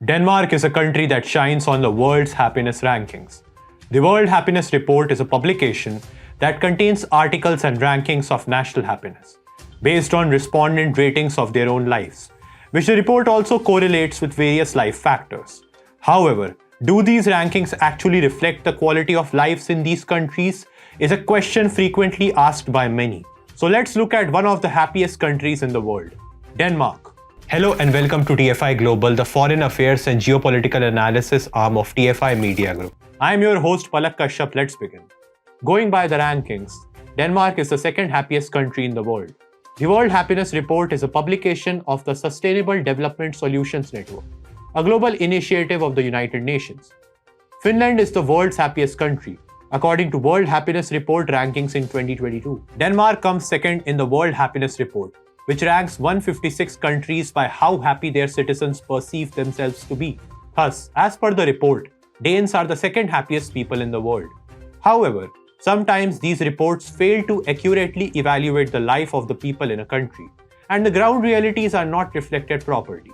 Denmark is a country that shines on the world's happiness rankings. The World Happiness Report is a publication that contains articles and rankings of national happiness, based on respondent ratings of their own lives, which the report also correlates with various life factors. However, do these rankings actually reflect the quality of lives in these countries is a question frequently asked by many. So let's look at one of the happiest countries in the world, Denmark. Hello and welcome to TFI Global, the foreign affairs and geopolitical analysis arm of TFI Media Group. I am your host Palak Kashyap. Let's begin. Going by the rankings, Denmark is the second happiest country in the world. The World Happiness Report is a publication of the Sustainable Development Solutions Network, a global initiative of the United Nations. Finland is the world's happiest country, according to World Happiness Report rankings in 2022. Denmark comes second in the World Happiness Report, which ranks 156 countries by how happy their citizens perceive themselves to be. Thus, as per the report, Danes are the second happiest people in the world. However, sometimes these reports fail to accurately evaluate the life of the people in a country, and the ground realities are not reflected properly.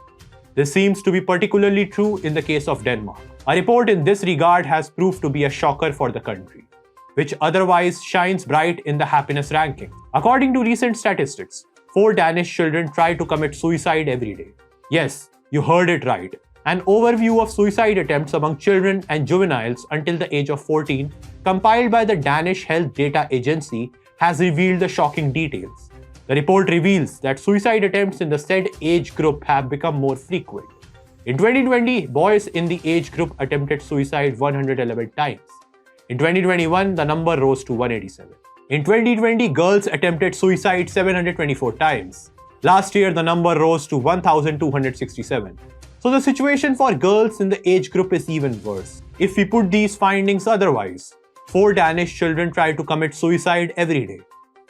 This seems to be particularly true in the case of Denmark. A report in this regard has proved to be a shocker for the country, which otherwise shines bright in the happiness ranking. According to recent statistics, 4 Danish children try to commit suicide every day. Yes, you heard it right. An overview of suicide attempts among children and juveniles until the age of 14, compiled by the Danish Health Data Agency, has revealed the shocking details. The report reveals that suicide attempts in the said age group have become more frequent. In 2020, boys in the age group attempted suicide 111 times. In 2021, the number rose to 187. In 2020, girls attempted suicide 724 times. Last year, the number rose to 1,267. So the situation for girls in the age group is even worse. If we put these findings otherwise, 4 Danish children try to commit suicide every day.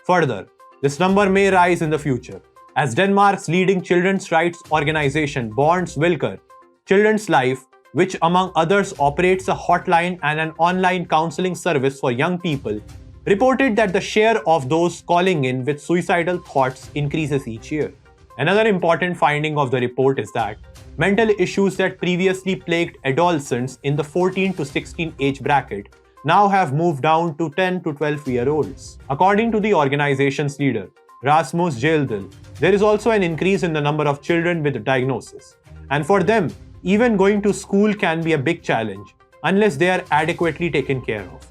Further, this number may rise in the future, as Denmark's leading children's rights organization Barns Vilkår, Children's Life, which among others operates a hotline and an online counseling service for young people, reported that the share of those calling in with suicidal thoughts increases each year. Another important finding of the report is that mental issues that previously plagued adolescents in the 14 to 16 age bracket now have moved down to 10 to 12-year-olds. According to the organization's leader, Rasmus Hjeldahl, there is also an increase in the number of children with diagnosis. And for them, even going to school can be a big challenge unless they are adequately taken care of.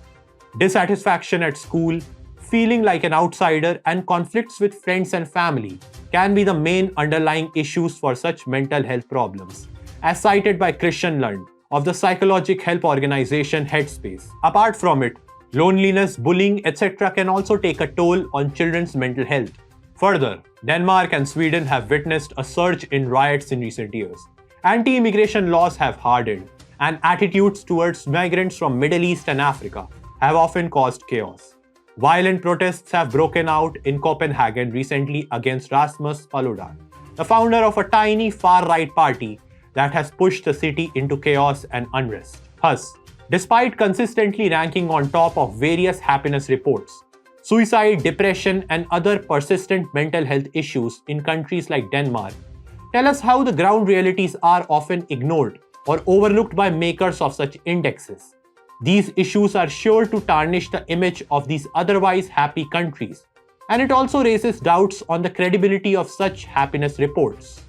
Dissatisfaction at school, feeling like an outsider, and conflicts with friends and family can be the main underlying issues for such mental health problems, as cited by Christian Lund of the psychological help organization Headspace. Apart from it, loneliness, bullying, etc. can also take a toll on children's mental health. Further, Denmark and Sweden have witnessed a surge in riots in recent years. Anti-immigration laws have hardened, and attitudes towards migrants from Middle East and Africa have often caused chaos. Violent protests have broken out in Copenhagen recently against Rasmus Paludan, the founder of a tiny far-right party that has pushed the city into chaos and unrest. Thus, despite consistently ranking on top of various happiness reports, suicide, depression, and other persistent mental health issues in countries like Denmark tell us how the ground realities are often ignored or overlooked by makers of such indexes. These issues are sure to tarnish the image of these otherwise happy countries, and it also raises doubts on the credibility of such happiness reports.